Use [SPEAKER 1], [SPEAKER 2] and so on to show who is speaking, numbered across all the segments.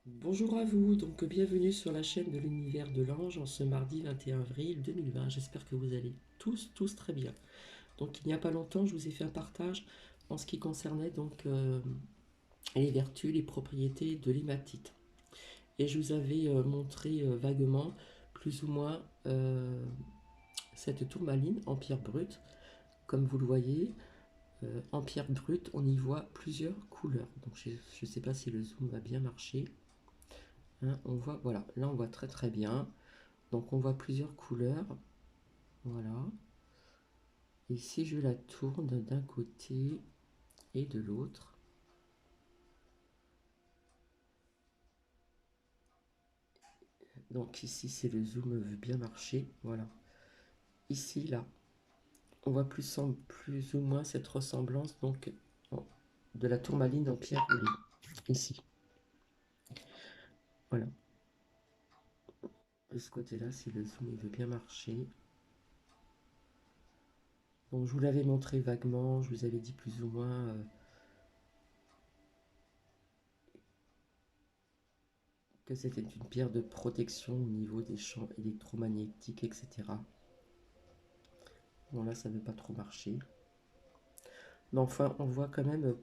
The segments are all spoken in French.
[SPEAKER 1] Bonjour à vous, donc bienvenue sur la chaîne de l'univers de l'ange en ce mardi 21 avril 2020. J'espère que vous allez tous très bien. Donc il n'y a pas longtemps, je vous ai fait un partage en ce qui concernait les vertus, les propriétés de l'hématite. Et je vous avais montré vaguement, plus ou moins, cette tourmaline en pierre brute. Comme vous le voyez, en pierre brute, on y voit plusieurs couleurs. Donc je ne sais pas si le zoom va bien marcher. Hein, on voit, voilà, là on voit très bien. Donc on voit plusieurs couleurs. Voilà. Et si je la tourne d'un côté et de l'autre, donc ici c'est le zoom veut bien marcher. Voilà. Ici, là, on voit plus ou moins cette ressemblance donc de la tourmaline en pierre roulée. Ici. Voilà. De ce côté-là, si le zoom veut bien marcher. Donc je vous l'avais montré vaguement, je vous avais dit plus ou moins que c'était une pierre de protection au niveau des champs électromagnétiques, etc. Bon là ça ne veut pas trop marcher. Mais enfin on voit quand même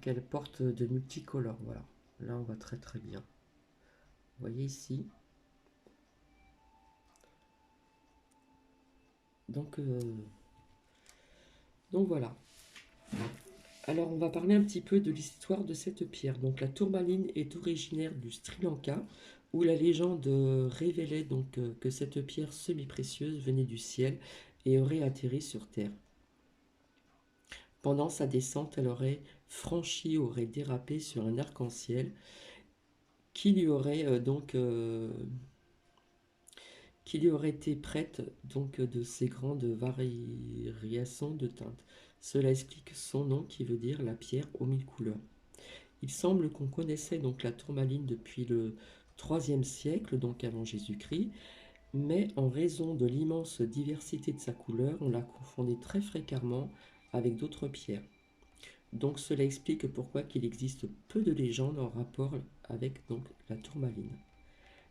[SPEAKER 1] qu'elle porte de multicolores. Voilà. Là on voit très bien. Vous voyez ici. Donc, euh, donc voilà. Alors on va parler un petit peu de l'histoire de cette pierre. Donc la tourmaline est originaire du Sri Lanka, où la légende révélait que cette pierre semi-précieuse venait du ciel et aurait atterri sur terre. Pendant sa descente, elle aurait dérapé sur un arc-en-ciel qui lui aurait qui lui aurait été prête de ces grandes variations de teintes. Cela explique son nom qui veut dire la pierre aux mille couleurs. Il semble qu'on connaissait donc la tourmaline depuis le IIIe siècle, donc avant Jésus-Christ, mais en raison de l'immense diversité de sa couleur, on la confondait très fréquemment avec d'autres pierres. Donc cela explique pourquoi qu'il existe peu de légendes en rapport avec la tourmaline.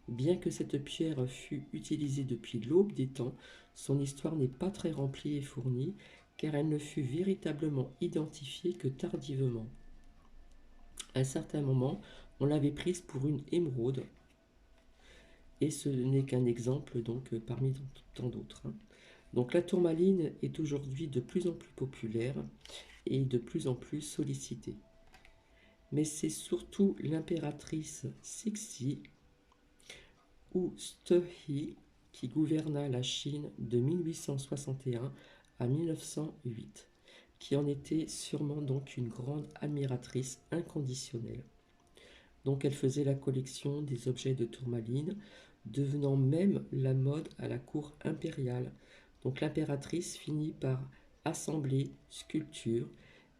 [SPEAKER 1] Bien que cette pierre fût utilisée depuis l'aube des temps, son histoire n'est pas très remplie et fournie, car elle ne fut véritablement identifiée que tardivement. À un certain moment, on l'avait prise pour une émeraude, et ce n'est qu'un exemple parmi tant d'autres. Donc la tourmaline est aujourd'hui de plus en plus populaire et de plus en plus sollicitée. Mais c'est surtout l'impératrice Cixi ou Stehi qui gouverna la Chine de 1861 à 1908, qui en était sûrement donc une grande admiratrice inconditionnelle. Donc elle faisait la collection des objets de tourmaline, devenant même la mode à la cour impériale. Donc l'impératrice finit par assembler sculptures,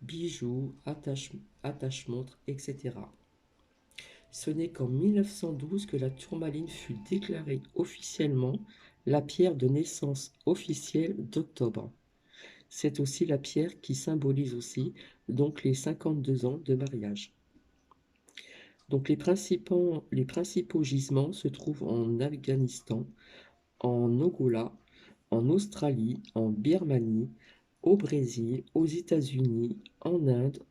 [SPEAKER 1] bijoux, attache-montres, etc. Ce n'est qu'en 1912 que la tourmaline fut déclarée officiellement la pierre de naissance officielle d'octobre. C'est aussi la pierre qui symbolise aussi donc les 52 ans de mariage. Donc les principaux gisements se trouvent en Afghanistan, en Angola, en Australie, en Birmanie, au Brésil, aux États-Unis, en Inde,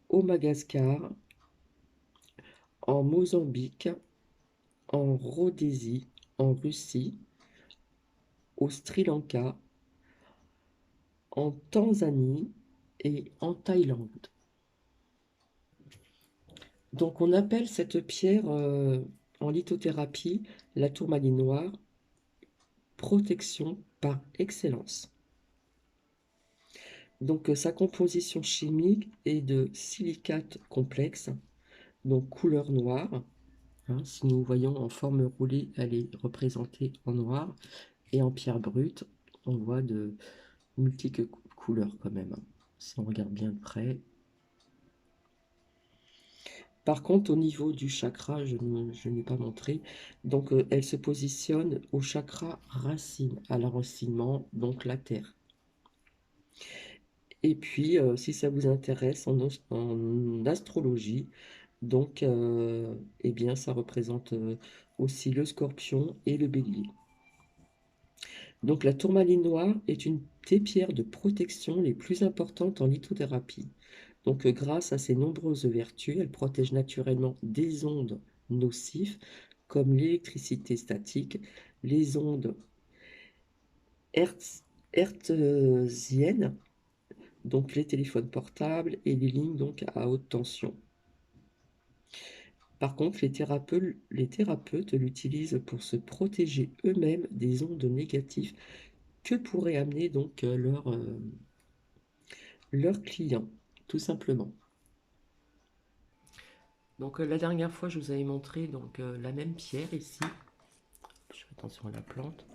[SPEAKER 1] au Madagascar, en Mozambique, en Rhodésie, en Russie, au Sri Lanka, en Tanzanie et en Thaïlande. Donc on appelle cette pierre en lithothérapie la tourmaline noire, protection par excellence. Donc sa composition chimique est de silicate complexe, donc couleur noire. Hein, si nous voyons en forme roulée, elle est représentée en noir. Et en pierre brute, on voit de multiples couleurs quand même, hein, si on regarde bien de près. Par contre, au niveau du chakra, je n'ai pas montré. Donc, elle se positionne au chakra racine, à l'enracinement, donc la terre. Et puis, si ça vous intéresse en astrologie, donc, eh bien, ça représente aussi le scorpion et le bélier. Donc, la tourmaline noire est une des pierres de protection les plus importantes en lithothérapie. Donc, grâce à ses nombreuses vertus, elle protège naturellement des ondes nocives comme l'électricité statique, les ondes hertziennes, donc les téléphones portables et les lignes donc à haute tension. Par contre, les thérapeutes l'utilisent pour se protéger eux-mêmes des ondes négatives que pourraient amener donc leurs clients, tout simplement. Donc la dernière fois, je vous avais montré donc la même pierre ici. Je fais attention à la plante,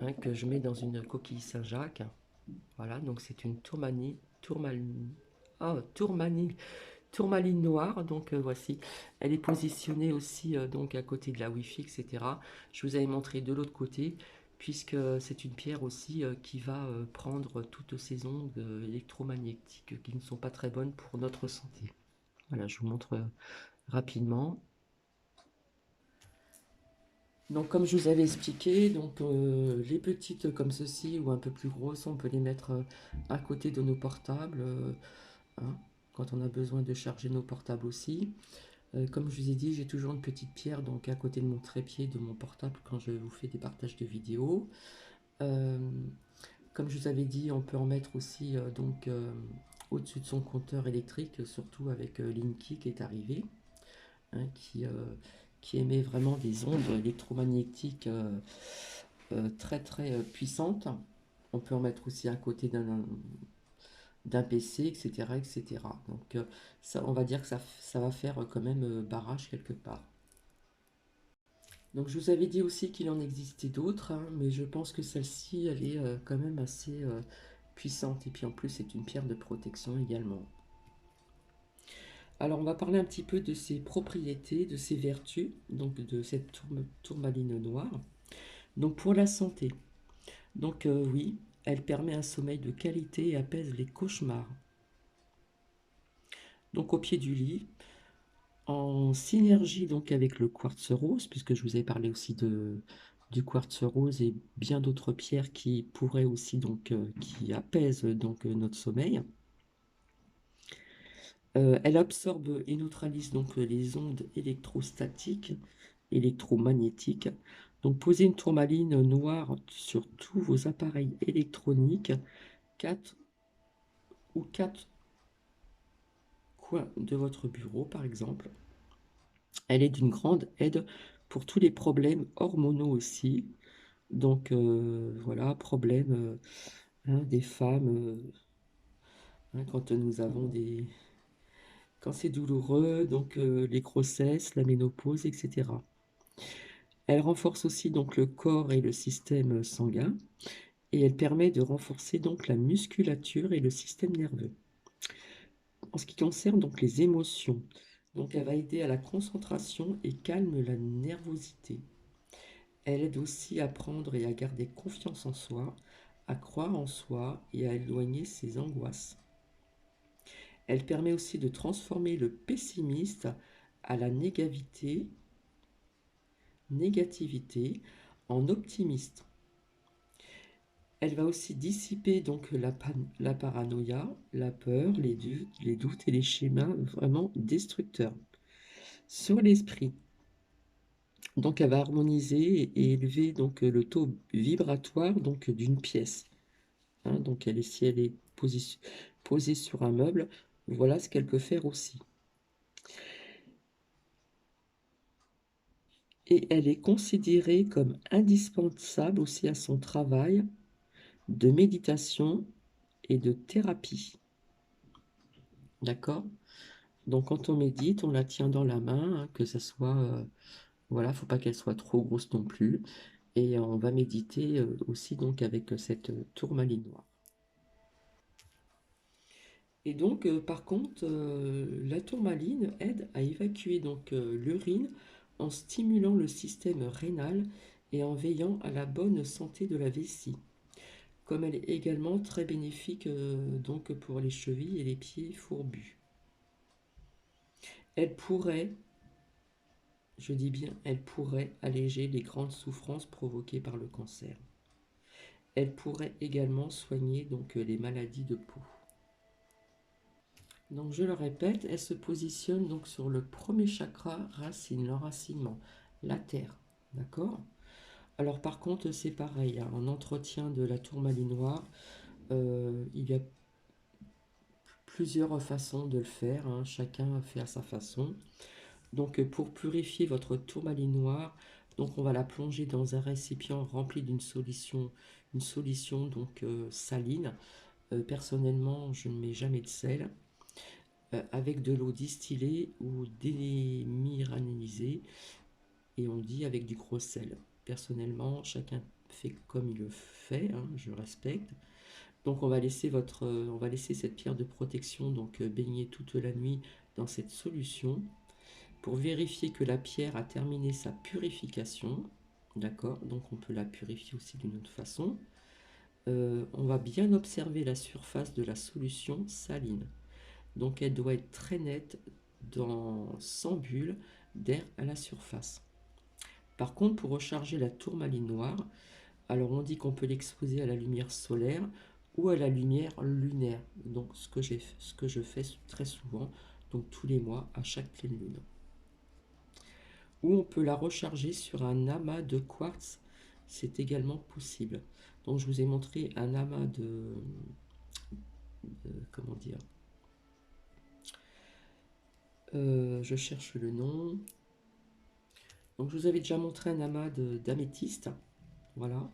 [SPEAKER 1] hein, que je mets dans une coquille Saint-Jacques. Voilà, donc c'est une tourmaline noire. Donc voici, elle est positionnée aussi donc à côté de la Wi-Fi, etc. Je vous avais montré de l'autre côté, puisque c'est une pierre aussi qui va prendre toutes ces ondes électromagnétiques qui ne sont pas très bonnes pour notre santé. Voilà, je vous montre rapidement. Donc comme je vous avais expliqué, donc les petites comme ceci ou un peu plus grosses, on peut les mettre à côté de nos portables, hein, quand on a besoin de charger nos portables aussi. Comme je vous ai dit, j'ai toujours une petite pierre donc à côté de mon trépied de mon portable quand je vous fais des partages de vidéos. Euh, Comme je vous avais dit, on peut en mettre aussi au-dessus de son compteur électrique, surtout avec Linky qui est arrivé, hein, qui émet vraiment des ondes électromagnétiques très très puissantes. On peut en mettre aussi à côté d'un PC, etc., etc. Donc ça, on va dire que ça va faire quand même barrage quelque part. Donc je vous avais dit aussi qu'il en existait d'autres, hein, mais je pense que celle-ci, elle est quand même assez puissante. Et puis en plus, c'est une pierre de protection également. Alors on va parler un petit peu de ses propriétés, de ses vertus, donc de cette tourmaline noire. Donc pour la santé, donc oui, elle permet un sommeil de qualité et apaise les cauchemars. Donc au pied du lit, en synergie donc avec le quartz rose, puisque je vous avais parlé aussi du quartz rose et bien d'autres pierres qui pourraient aussi donc qui apaisent donc notre sommeil. Elle absorbe et neutralise donc les ondes électrostatiques, électromagnétiques. Donc posez une tourmaline noire sur tous vos appareils électroniques, 4 ou 4 coins de votre bureau par exemple. Elle est d'une grande aide pour tous les problèmes hormonaux aussi. Donc voilà, problème des femmes quand nous avons quand c'est douloureux, donc les grossesses, la ménopause, etc. Elle renforce aussi donc le corps et le système sanguin et elle permet de renforcer donc la musculature et le système nerveux. En ce qui concerne donc les émotions, donc elle va aider à la concentration et calme la nervosité. Elle aide aussi à prendre et à garder confiance en soi, à croire en soi et à éloigner ses angoisses. Elle permet aussi de transformer le pessimiste à la négativité en optimiste. Elle va aussi dissiper donc la paranoïa, la peur, les doutes et les schémas vraiment destructeurs sur l'esprit. Donc elle va harmoniser et élever donc le taux vibratoire donc d'une pièce. Hein, donc si elle est posée sur un meuble, voilà ce qu'elle peut faire aussi. Et elle est considérée comme indispensable aussi à son travail de méditation et de thérapie. D'accord? Donc quand on médite, on la tient dans la main, hein, que ça soit, voilà, faut pas qu'elle soit trop grosse non plus. Et on va méditer aussi donc avec cette tourmaline noire. Et donc par contre, la tourmaline aide à évacuer donc l'urine en stimulant le système rénal et en veillant à la bonne santé de la vessie. comme elle est également très bénéfique donc pour les chevilles et les pieds fourbus. Elle pourrait, je dis bien, elle pourrait alléger les grandes souffrances provoquées par le cancer. Elle pourrait également soigner donc les maladies de peau. Donc je le répète, elle se positionne donc sur le premier chakra racine, l'enracinement, la terre. D'accord? Alors par contre, c'est pareil, hein, en entretien de la tourmaline noire, il y a plusieurs façons de le faire, hein, chacun fait à sa façon. Donc pour purifier votre tourmaline noire, donc on va la plonger dans un récipient rempli d'une solution, une solution donc saline. Personnellement, je ne mets jamais de sel. Avec de l'eau distillée ou déminéralisée, et on dit avec du gros sel. Personnellement, chacun fait comme il le fait, hein, je respecte. Donc on va laisser cette pierre de protection donc baigner toute la nuit dans cette solution pour vérifier que la pierre a terminé sa purification. D'accord, donc on peut la purifier aussi d'une autre façon. On va bien observer la surface de la solution saline. Donc elle doit être très nette, sans bulle d'air à la surface. Par contre, pour recharger la tourmaline noire, alors on dit qu'on peut l'exposer à la lumière solaire ou à la lumière lunaire. Donc ce que je fais très souvent, donc tous les mois à chaque pleine lune. Ou on peut la recharger sur un amas de quartz, c'est également possible. Donc je vous ai montré un amas comment dire, je cherche le nom. Donc je vous avais déjà montré un amas d'améthyste. Voilà.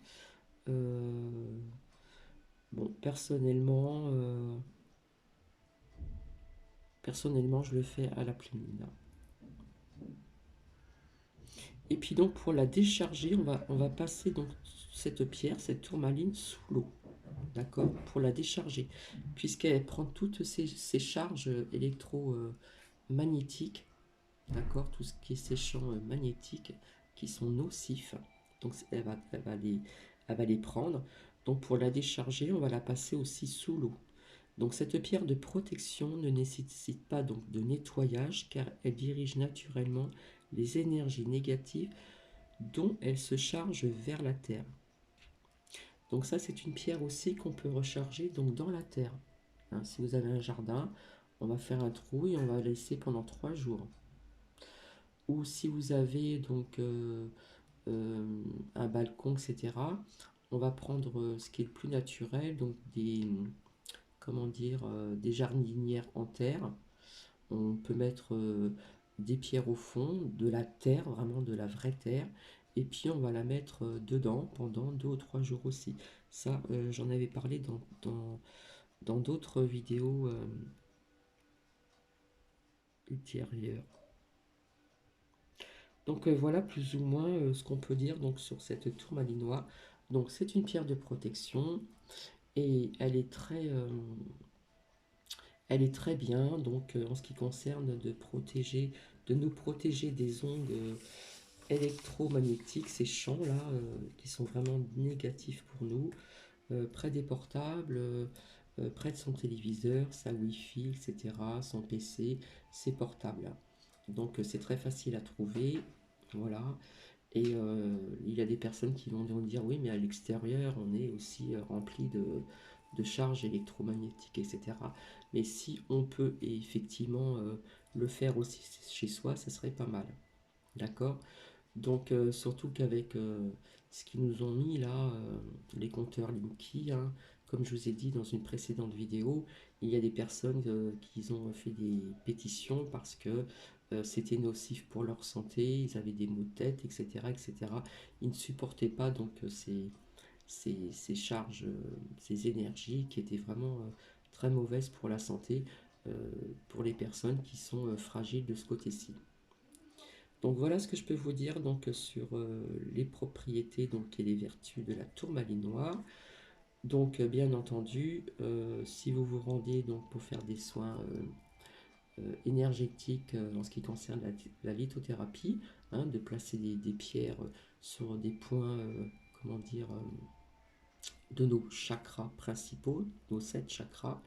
[SPEAKER 1] Bon, personnellement, je le fais à la pleine lune. Et puis donc pour la décharger, on va passer donc cette pierre, cette tourmaline sous l'eau. D'accord? Pour la décharger. Puisqu'elle prend toutes ces charges électromagnétiques. D'accord? Tout ce qui est ces champs magnétiques qui sont nocifs. Donc elle va les prendre. Donc pour la décharger, on va la passer aussi sous l'eau. Donc cette pierre de protection ne nécessite pas donc de nettoyage car elle dirige naturellement les énergies négatives dont elle se charge vers la terre. Donc ça c'est une pierre aussi qu'on peut recharger donc dans la terre. Hein, si vous avez un jardin, on va faire un trou et on va laisser pendant 3 jours. Ou si vous avez donc un balcon, etc., on va prendre ce qui est le plus naturel, donc comment dire, des jardinières en terre. On peut mettre des pierres au fond, de la terre, vraiment de la vraie terre, et puis on va la mettre dedans pendant 2 ou 3 jours aussi. Ça, j'en avais parlé dans d'autres vidéos ultérieures. Donc voilà plus ou moins ce qu'on peut dire donc, sur cette tourmaline noire. Donc c'est une pierre de protection et elle est très bien donc en ce qui concerne de nous protéger des ondes électromagnétiques, ces champs-là qui sont vraiment négatifs pour nous, près des portables, près de son téléviseur, sa Wi-Fi, etc., son PC, ses portables. Donc c'est très facile à trouver, voilà. Et il y a des personnes qui vont dire oui, mais à l'extérieur, on est aussi rempli de charges électromagnétiques, etc. Mais si on peut effectivement le faire aussi chez soi, ça serait pas mal. D'accord? Donc surtout qu'avec ce qu'ils nous ont mis là, les compteurs Linky, hein, comme je vous ai dit dans une précédente vidéo, il y a des personnes qui ont fait des pétitions parce que c'était nocif pour leur santé, ils avaient des maux de tête, etc. etc. Ils ne supportaient pas donc ces charges, ces énergies qui étaient vraiment très mauvaises pour la santé, pour les personnes qui sont fragiles de ce côté-ci. Donc voilà ce que je peux vous dire donc, sur les propriétés donc, et les vertus de la tourmaline noire. Donc bien entendu, si vous vous rendez donc, pour faire des soins énergétiques en ce qui concerne la lithothérapie, hein, de placer des pierres sur des points, comment dire, de nos chakras principaux, nos 7 chakras.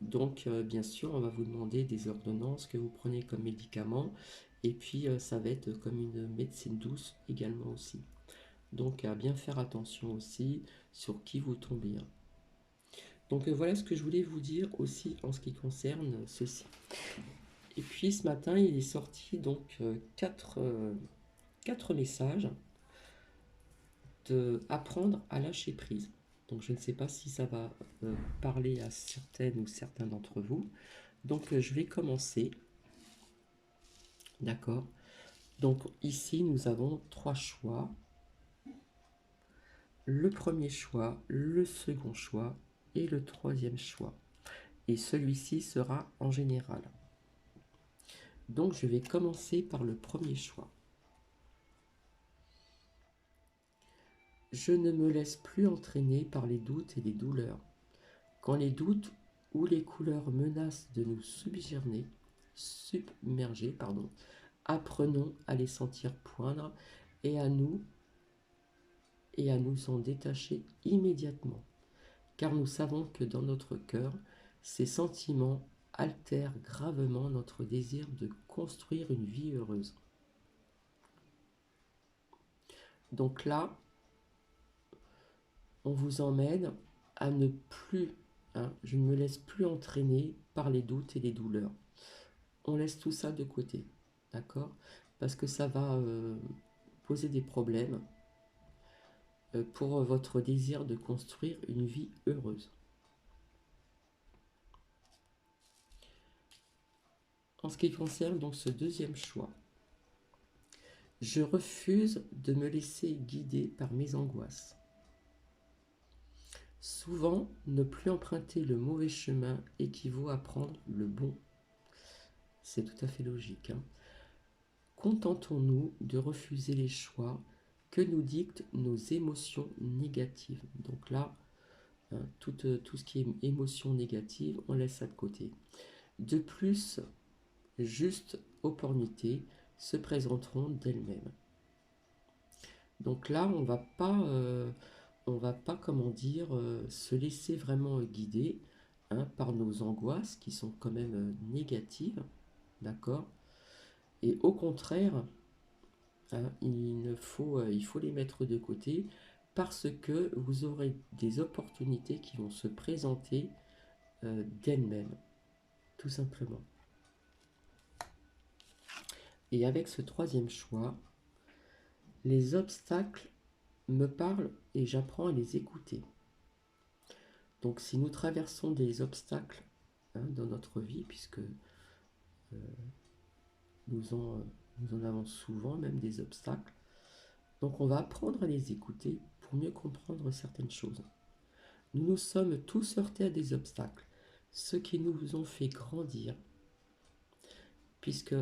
[SPEAKER 1] Donc, bien sûr, on va vous demander des ordonnances que vous prenez comme médicaments. Et puis, ça va être comme une médecine douce également aussi. Donc, à bien faire attention aussi sur qui vous tombez, hein. Donc, voilà ce que je voulais vous dire aussi en ce qui concerne ceci. Et puis, ce matin, il est sorti donc 4 messages de apprendre à lâcher prise. Donc, je ne sais pas si ça va parler à certaines ou certains d'entre vous. Donc, je vais commencer. D'accord. Donc ici, nous avons 3 choix. Le premier choix, le second choix et le troisième choix. Et celui-ci sera en général. Donc je vais commencer par le premier choix. Je ne me laisse plus entraîner par les doutes et les douleurs. Quand les doutes ou les couleurs menacent de nous submerger, apprenons à les sentir poindre et à nous en détacher immédiatement, car nous savons que dans notre cœur, ces sentiments altèrent gravement notre désir de construire une vie heureuse. Donc là, on vous emmène à ne plus, je ne me laisse plus entraîner par les doutes et les douleurs. On laisse tout ça de côté, d'accord? Parce que ça va poser des problèmes pour votre désir de construire une vie heureuse. En ce qui concerne donc ce deuxième choix, je refuse de me laisser guider par mes angoisses. Souvent, ne plus emprunter le mauvais chemin équivaut à prendre le bon. C'est tout à fait logique, hein. Contentons-nous de refuser les choix que nous dictent nos émotions négatives. Donc là, tout ce qui est émotion négative, on laisse ça de côté. De plus, justes opportunités se présenteront d'elles-mêmes. Donc là, on va pas, comment dire, se laisser vraiment guider par nos angoisses qui sont quand même négatives, d'accord? Et au contraire, il faut les mettre de côté parce que vous aurez des opportunités qui vont se présenter d'elles-mêmes, tout simplement. Et avec ce troisième choix, les obstacles me parlent et j'apprends à les écouter. Donc si nous traversons des obstacles dans notre vie, puisque nous en avons souvent même des obstacles, donc on va apprendre à les écouter pour mieux comprendre certaines choses. Nous nous sommes tous heurtés à des obstacles, ceux qui nous ont fait grandir, puisque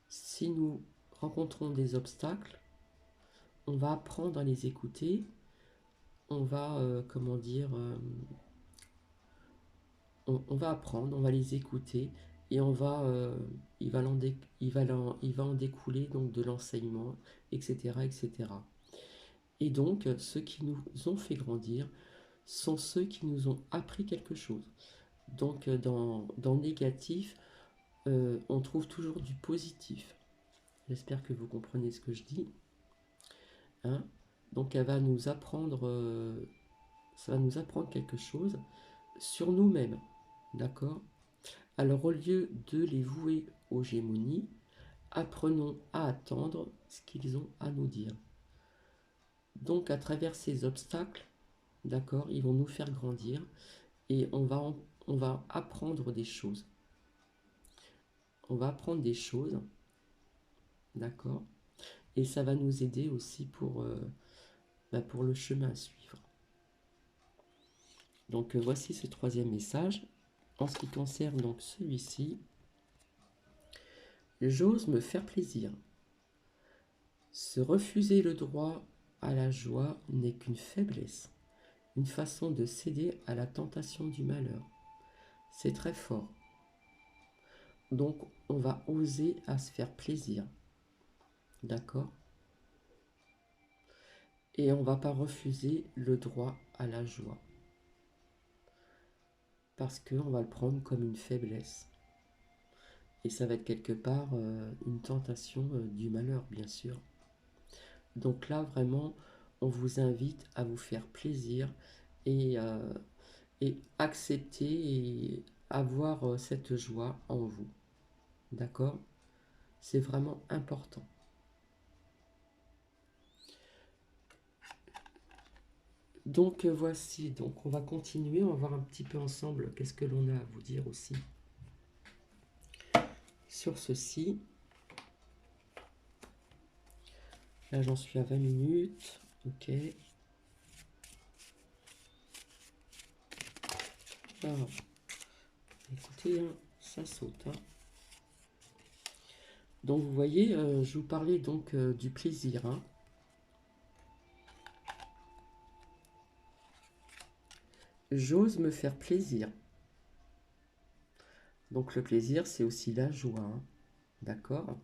[SPEAKER 1] si nous rencontrons des obstacles, on va apprendre à les écouter, on va, on va apprendre, on va les écouter et il va en découler donc de l'enseignement, etc., etc. Et donc, ceux qui nous ont fait grandir sont ceux qui nous ont appris quelque chose. Donc, dans le négatif, on trouve toujours du positif. J'espère que vous comprenez ce que je dis. Donc, elle va nous apprendre, ça va nous apprendre quelque chose sur nous-mêmes. D'accord? Alors, au lieu de les vouer aux gémonies, apprenons à attendre ce qu'ils ont à nous dire. Donc, à travers ces obstacles, d'accord, ils vont nous faire grandir et on va apprendre des choses. On va apprendre des choses, d'accord, et ça va nous aider aussi pour le chemin à suivre. Donc, voici ce troisième message. En ce qui concerne donc celui-ci, j'ose me faire plaisir. Se refuser le droit à la joie n'est qu'une faiblesse, une façon de céder à la tentation du malheur. C'est très fort. Donc, on va oser à se faire plaisir. D'accord? Et on ne va pas refuser le droit à la joie. Parce qu'on va le prendre comme une faiblesse. Et ça va être quelque part une tentation du malheur, bien sûr. Donc là, vraiment, on vous invite à vous faire plaisir et, et accepter et avoir cette joie en vous. D'accord? C'est vraiment important. Donc voici, donc on va continuer, on va voir un petit peu ensemble qu'est-ce que l'on a à vous dire aussi sur ceci. Là j'en suis à 20 minutes, ok. Alors, écoutez, hein, ça saute. Hein. Donc vous voyez, je vous parlais donc du plaisir. Hein. J'ose me faire plaisir. Donc le plaisir, c'est aussi la joie. Hein. D'accord?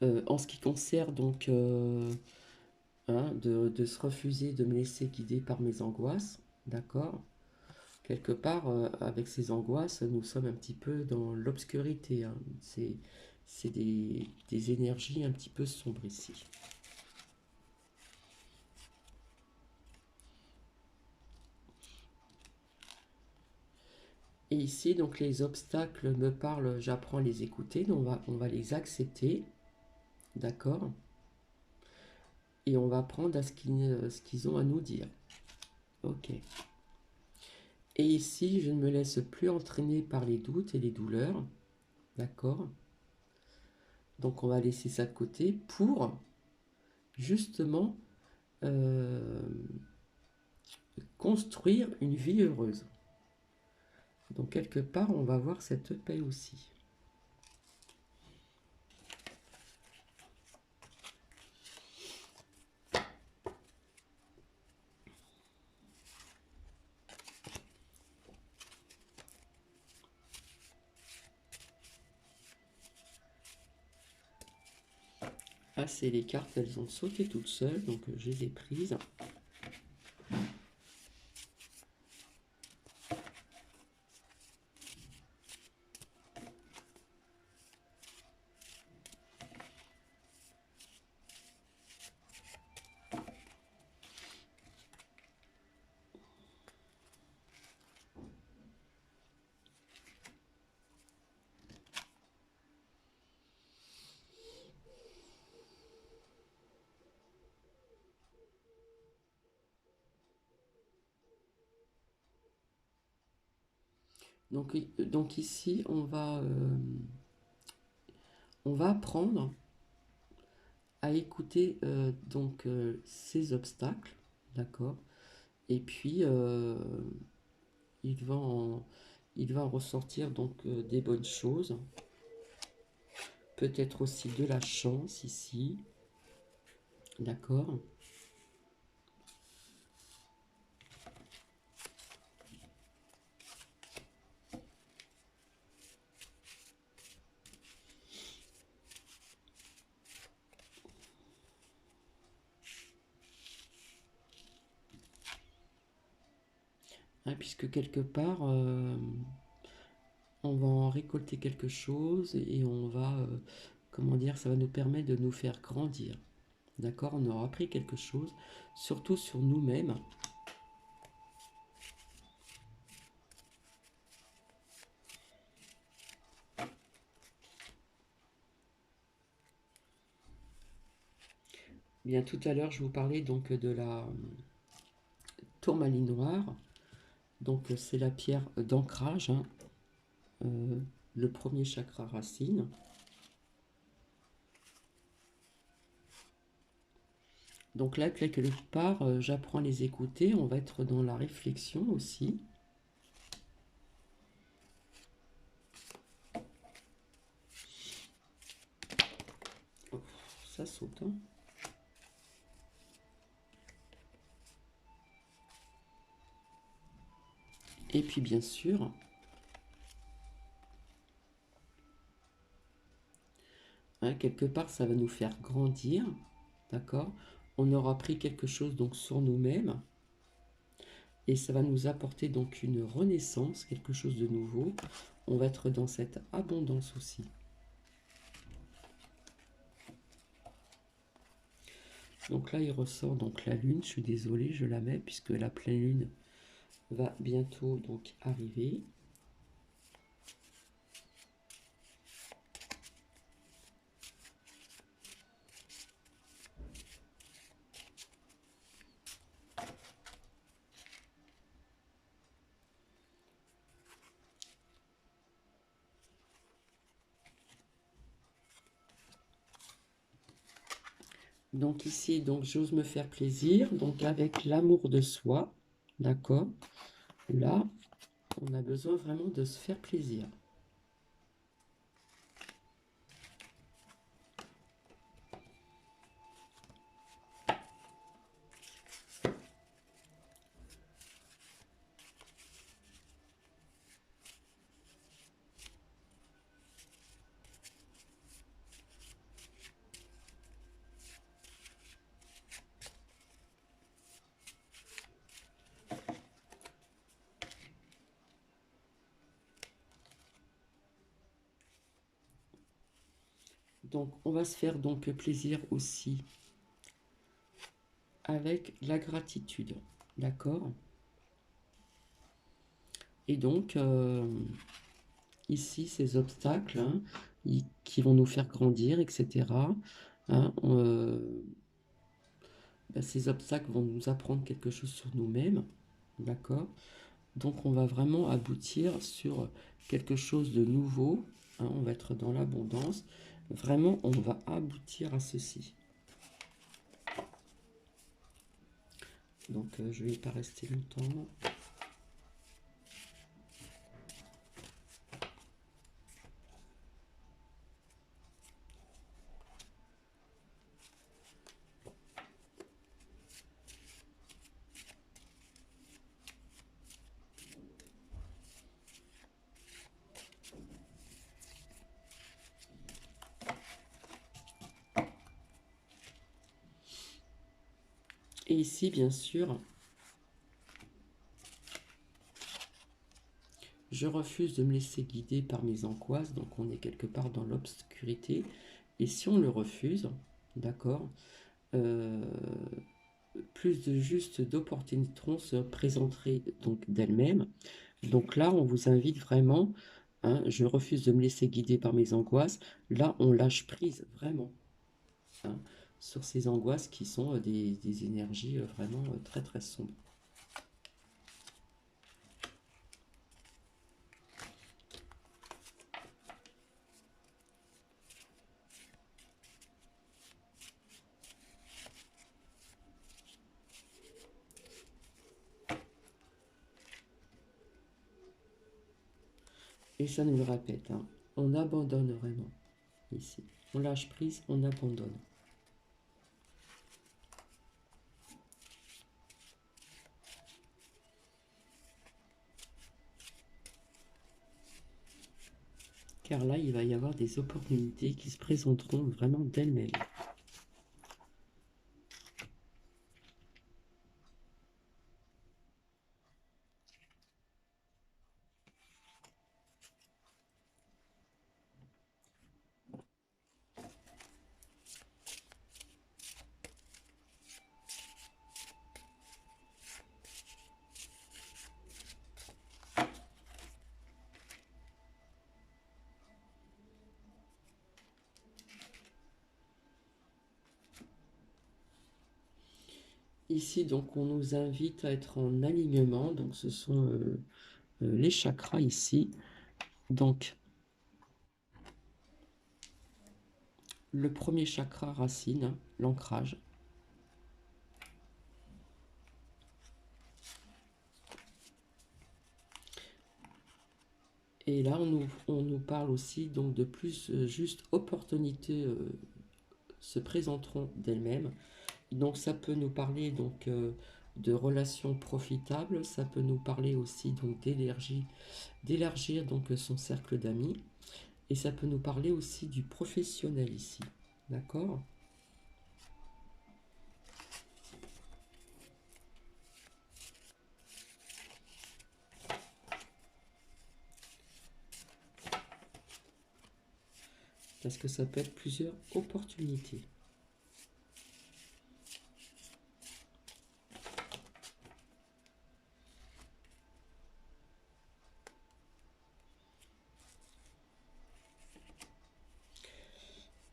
[SPEAKER 1] En ce qui concerne donc hein, de se refuser de me laisser guider par mes angoisses, d'accord? Quelque part, avec ces angoisses, nous sommes un petit peu dans l'obscurité. Hein. C'est des énergies un petit peu sombres ici. Et ici, donc les obstacles me parlent, j'apprends à les écouter, donc on va les accepter, d'accord? Et on va prendre à ce qu'ils ont à nous dire. Ok. Et ici, je ne me laisse plus entraîner par les doutes et les douleurs, d'accord? Donc on va laisser ça de côté pour justement euh, construire une vie heureuse. Donc quelque part, on va voir cette paix aussi. Ah, c'est les cartes, elles ont sauté toutes seules, donc je les ai prises. Donc ici, on va apprendre à écouter ces obstacles, d'accord? Et puis, il va en, il va en ressortir donc des bonnes choses. Peut-être aussi de la chance ici, d'accord? Hein, puisque quelque part, on va en récolter quelque chose et on va, comment dire, ça va nous permettre de nous faire grandir. D'accord? On aura appris quelque chose, surtout sur nous-mêmes. Bien, tout à l'heure, je vous parlais donc de la tourmaline noire. Donc, c'est la pierre d'ancrage, hein, le premier chakra racine. Donc là, quelque part, j'apprends à les écouter. On va être dans la réflexion aussi. Oh, ça saute. Hein. Et puis, bien sûr, hein, quelque part, ça va nous faire grandir, d'accord? On aura pris quelque chose donc sur nous-mêmes, et ça va nous apporter donc une renaissance, quelque chose de nouveau. On va être dans cette abondance aussi. Donc là, il ressort donc la lune. Je suis désolée, je la mets puisque la pleine lune va bientôt donc arriver. Donc ici, donc j'ose me faire plaisir, donc avec l'amour de soi, d'accord? Là, on a besoin vraiment de se faire plaisir. Donc, on va se faire donc plaisir aussi avec la gratitude, d'accord? Et donc, ici, ces obstacles hein, qui vont nous faire grandir, etc. hein, ces obstacles vont nous apprendre quelque chose sur nous-mêmes, d'accord? Donc, on va vraiment aboutir sur quelque chose de nouveau. Hein, on va être dans l'abondance. Vraiment, on va aboutir à ceci. Donc, je ne vais pas rester longtemps. Et ici, bien sûr, je refuse de me laisser guider par mes angoisses, donc on est quelque part dans l'obscurité. Et si on le refuse, d'accord, plus de juste d'opportunités se présenteraient donc d'elles-mêmes. Donc là, on vous invite vraiment, hein, je refuse de me laisser guider par mes angoisses. Là, on lâche prise vraiment hein, sur ces angoisses qui sont des énergies vraiment très très sombres. Et ça nous le répète, hein, on abandonne vraiment ici. On lâche prise, on abandonne. Car là, il va y avoir des opportunités qui se présenteront vraiment d'elles-mêmes. Ici, donc, on nous invite à être en alignement. Donc, ce sont les chakras ici. Donc, le premier chakra racine, hein, l'ancrage. Et là, on nous parle aussi donc de plus juste opportunités se présenteront d'elles-mêmes. Donc ça peut nous parler donc de relations profitables, ça peut nous parler aussi donc d'élargir donc son cercle d'amis. Et ça peut nous parler aussi du professionnel ici. D'accord? Parce que ça peut être plusieurs opportunités.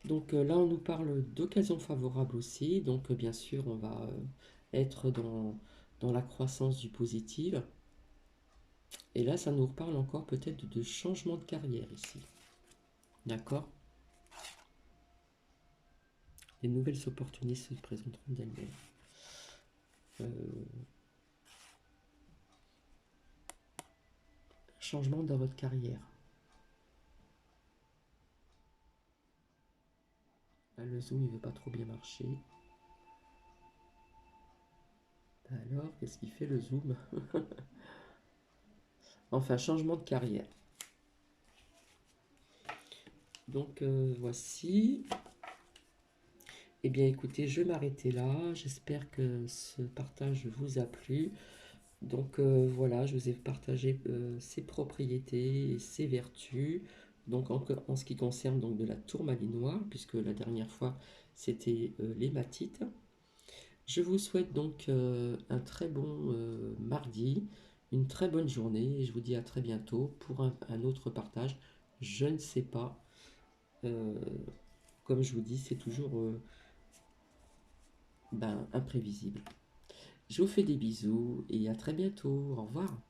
[SPEAKER 1] Donc là, on nous parle d'occasion favorable aussi. Donc bien sûr, on va être dans la croissance du positif. Et là, ça nous reparle encore peut-être de changement de carrière ici. D'accord? Les nouvelles opportunités se présenteront d'elles-mêmes. Changement dans votre carrière. Là, le zoom, il veut pas trop bien marcher. Alors, qu'est-ce qu'il fait le zoom? Enfin, changement de carrière. Donc, voici. Eh bien, écoutez, je vais m'arrêter là. J'espère que ce partage vous a plu. Donc, voilà, je vous ai partagé ses propriétés et ses vertus. Donc, en ce qui concerne donc de la tourmaline noire, puisque la dernière fois, c'était l'hématite. Je vous souhaite donc un très bon mardi, une très bonne journée et je vous dis à très bientôt pour un autre partage. Je ne sais pas, euh, comme je vous dis, c'est toujours imprévisible. Je vous fais des bisous et à très bientôt. Au revoir.